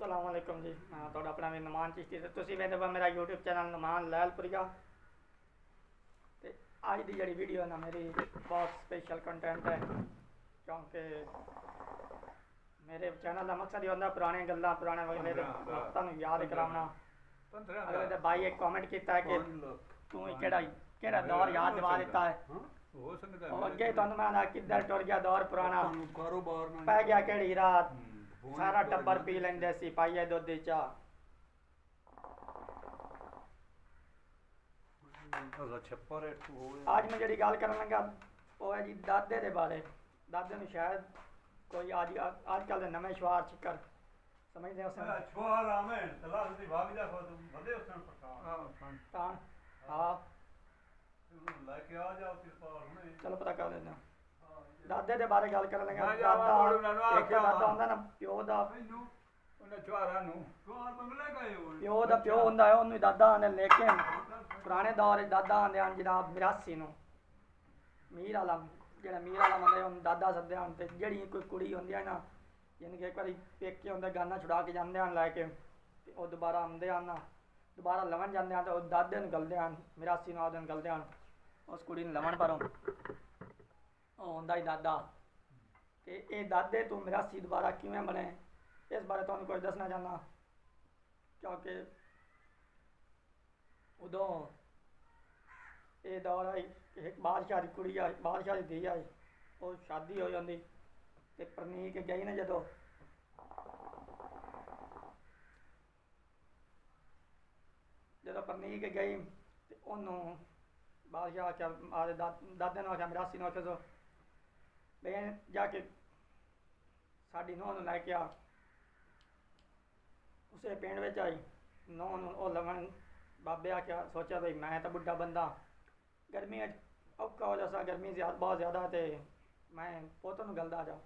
असलामुअलैकुम जी। मैं थोड़ा अपना भी नमान चिश्ती ते तुसी वेंदे पा मेरा यूट्यूब चैनल नमान लैलपुरिया ते अज दी जड़ी वीडियो ना मेरी बहुत स्पेशल कंटेंट है क्योंकि मेरे चैनल का मकसद ही होंदा पुराने गल्लां पुराने अगले दे वक्तां नूं याद करावना। अगले दे भाई एक कमेंट कीता है कि तू केड़ा केड़ा दौर याद दिवा दिता है और अगे तुहानूं मैं आखदा किधर टुर गया दौर पुराना पै गया केड़ी रात सारा टब्बर पी लेंदे सी पाइए दुध दी चाह। आज मैं जी गल कर लगा वो है जी दादे के बारे। दादे में शायद कोई अजकल के नवे शवार चिक्कर समझते हाँ चलो पता कर लेना दादे के बारे गल कर लगा। दादा होंदा ना प्यो दा प्यो दा प्यो होंदा है उन्हें दादा आने लेकिन पुराने दौर दादा आंदे हैं जनाब मिरासी नूं मीर आला जेड़ा मीर आला बंदा उन्हें दादा सददे हैं ते जेड़ी कोई कुड़ी होंदी है ना यानी कि एक बारी पेके होंदे गाना छुड़ा के जांदे हैं लैके ते ओह दोबारा आंदे हैं ना दोबारा लवन जांदे हैं ते ओह दादे नूं गलदे हैं मिरासी नूं आदन गलदे हैं उस कुड़ी नूं लवन परों ओह होंदा ही दादा ते ये दादे तो मिरासी दोबारा किवें बने इस बारे तुहानूं कुछ दसना चाहना क्योंकि उदों ये दौर आई एक बादशाह की कुड़ी आई बादशाह की धी आई वो शादी हो जाती ते परनीक गई ना जदों जदों परनीक गई ते उन्हों बादशाह आख्या आदे दादे ने आख्या मिरासी ने आख्या बहन जाके साड़ी नूंह नूं लैके आ उसे पिंड विच आई नूंह नूं ओह लवन बाबे आख्या सोचा भाई मैं तो बुढ़ा बंदा गर्मी औखा हो जासा गर्मी बहुत ज़्यादा तो मैं पोत नूं गलदा जा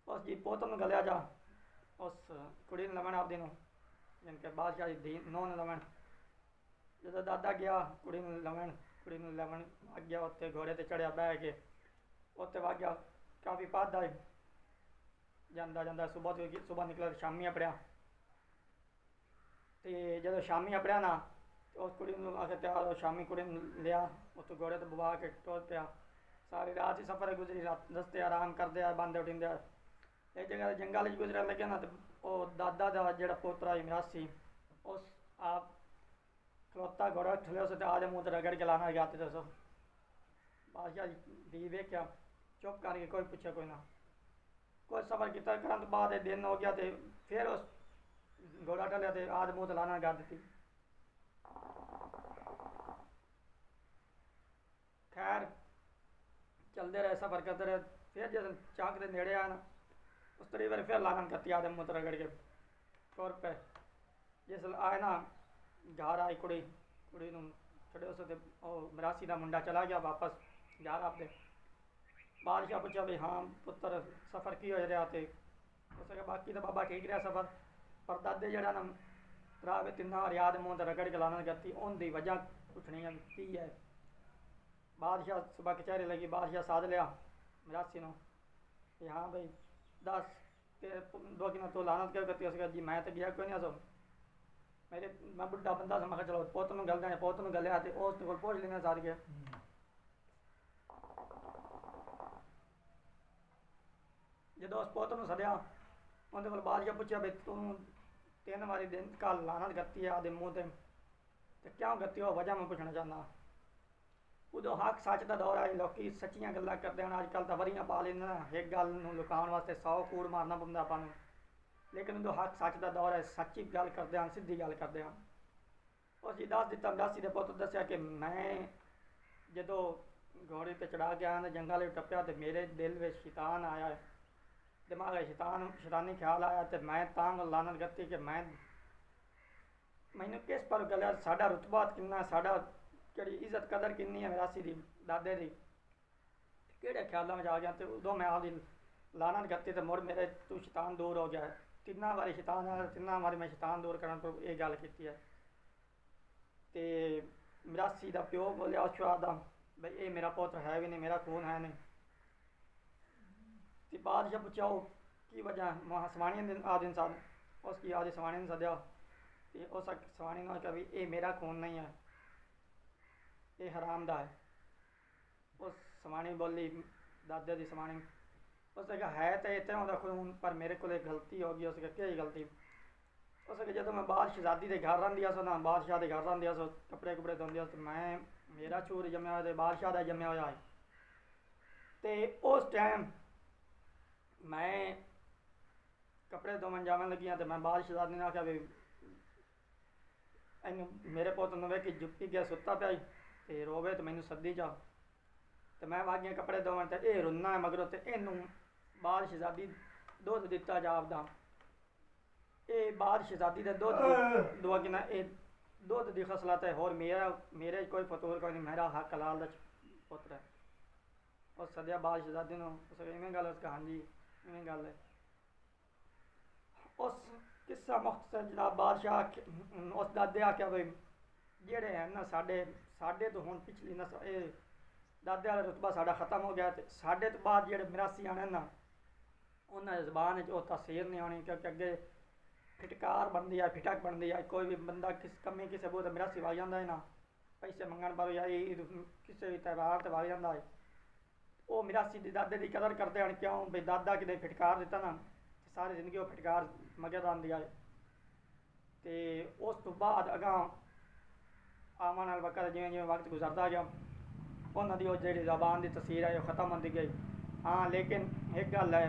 उस जी पोत नूं गलिया जा उस कुड़ी नूं लवन आपदी नूं यानी कि बादशाह की धी नूंह नूं लवन जदों दादा गया कुड़ी नूं लवन आ गया उत्ते घोड़े ते चढ़िया बह के उत्ते वग गया काफ़ी पद आई जांदा जांदा सुबह निकला शामी अपड़िया तो जो शामी अपड़िया ना तो उस कुड़ी नूं आखे तैयार हो शामी कुड़ी नूं लिया उत्ते घोड़े ते बवा के टुर पिया सारी रात ही सफ़र गुजरी रस्ते आराम करदे आ बंदे उठिंदे आ एक जगह जंगल गुजरन लगे ना तो वह दादा का जोड़ा पोतरा ही मिरासी उस आप खलोता घोड़ा थले उस आदे मुँह ते रगड़ के लाना गया दसो बादशाह धी वेख्या चुप करके कोई पूछे कोई ना कोई सफ़र किया करन तो बाद दिन हो गया तो फिर उस घोड़ा टलिया तो आद मुँह लाना कर दी। खैर चलते रहे सफ़र करते रहे फिर जब चाक के नेड़े आया ना उस तरी बार फिर लाना करती आदे मुँह रगड़ के तुर पे जिस आए ना घर आई कुड़ी कुड़ी छड़े उस मिरासी का मुंडा चला गया वापस घर आपके बादशाह पूछा भी हाँ पुत्र सफ़र की हो रहा तो उस बाकी तो बाबा ठीक रहा सफ़र पर दादे जरा ना भरा भी तिना याद मुँह रगड़ के लाना करती उनकी वजह पुछनी की है। बादशाह सुबह कचहरी लगी बादशाह साध लिया मिरासी नूं कि हाँ भाई दस तेरे दो कि तो लानत क्यों करती उसका जी मैं तो गया कोई नहीं सो मेरे मैं बुढ़ा बंदा मैं चलो पोत नूं गल दें पोत नूं गलिया तो उस कोल पुछ लेने सार के जो उस पोत नूं सद्या उन्हें को बादशाह पूछा भाई तू 3 बारी दिन कल लानत करती है आदे मुँह ते क्यों करती हो वजह मैं पूछना चाहना। उदों हक सच का दौर है लोग सच्चियां गल्लां करते हैं अजकल तो वरियां पा लेना एक गल लुकाउण वास्ते 100 कूड़ मारना पौंदा आपां नूं लेकिन उदों हक सच का दौर है सच्ची गल करते हैं सीधी गल करते हैं। उस जी दस दिता मिरासी के पुत दस्या कि मैं जदों घोड़े पर चढ़ा के आया जंगल टप्पिया तो मेरे दिल में शैतान आया है दिमाग शैतानी ख्याल आया तो मैं तां लानत करती कि मैनू किस पर गलिया साडा रुतबा किन्ना साडा केड़ी इज्जत कदर किन्नी है मिरासी की दादे की किहड़े ख्यालों में आ गया तो उदों मैं आपकी लानत करती तो मुड़ मेरे तू शैतान दूर हो गया 3 बारी शैतान आया 3 बारी मैं शैतान दूर करने पर यह गल की है। तो मिरासी का प्यो बोलिया उस शवाद का भाई ये मेरा पुत्र है भी नहीं मेरा खून है नहीं तो बादशाह पूछा की वजह वहाँ सवानी दिन आ दिन साथ उसकी आज सवानी ने सद्या ते उस सवानी ने कहा भी ये मेरा खून नहीं है, ये हराम दा है। उस सवानी बोली दादे की सवानी, उसने कहा है तो इतना होता खून पर मेरे को एक गलती हो गई। उसने कहा क्या गलती? उसने जो मैं बाहर शहजादी के घर रहा सो ना, बादशाह के घर रहा सो, कपड़े कुपड़े धोंदिया तो मैं मेरा चूर जमया हुआ बादशाह का जमया हुआ है। तो उस टाइम मैं कपड़े धोवन जावन लगी तो मैं बादशाह शहजादी ने आख्या भी इन मेरे पुत ने वे कि जुप्पी गया सुता पिया तो रोवे तो मैनू सद्दी जा। तो मैं आ गया कपड़े धोवन तो यह रुना है मगरों, तो इनू बाल शहजादी दुध दिता जापदा। ये बाल शहजादी का दुध दुआ कि ना ये दुध की खसलत है, होर मेरे कोई फतूर कोई नहीं, मेरा हक हलाल का पुत्र है। उस सद्या बाल शहजादी ने, उस इवें गल, उसका हाँ जी इवें गल है। उस किस्सा मुख्तसर जनाब बादशाह उस दादे आख्या भाई जेड़े हैं ना साढ़े तो हुण पिछली नस्ल ये दादे वाला रुतबा साढ़ा खत्म हो गया, तो साढ़े तो बाद जेड़े मिरासी आने ना उन्होंने जबान वो तासीर नहीं आनी, क्योंकि अगे फिटकार बनती है, फिटक बनती है। कोई भी बंदा किस कमी किसी बहुत मिरासी वग जाता है ना, पैसे मंगन पर या किसी भी त्यौहार से वग जाता है, वो मिरासी की दादे की कदर करते हैं। क्यों भाई दादा कि फिटकार दिता ना, सारी जिंदगी वो फिटकार मगर आती है। तो उस तो बाद अगां आवन वाले वक्त जिमें जिमें वक्त गुजरता गया उन्होंने वो जी जबान की तसीर है वो खत्म होती गई। हाँ लेकिन एक गल है,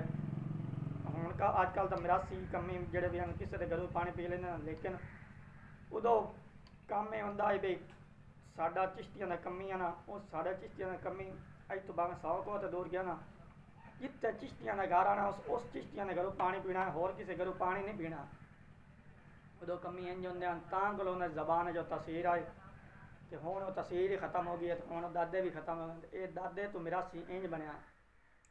हूँ का अजकल तो मिरासी कमी जोड़े भी हैं किसी के घरों पानी पी लेने, लेकिन उदो काम यह होंगे भी साडा चिश्तियां का कमी है ना, उस साढ़े चिश्तियां का कमी अज तो भावें 100 को तो दूर गया ना, जितने चिश्तियां का घर आना उस चिश्तियां के घरों पानी पीना है, होर किसी घरों पानी नहीं पीना। उदो कमी इंज होंगे तां को उन्हें जबान जो तसीर आए, तो हूँ वो तसीर ही खत्म हो गई है, तो हूँ दादे भी खत्म हो गए। ये दादे तो मिरासी इंज बनया।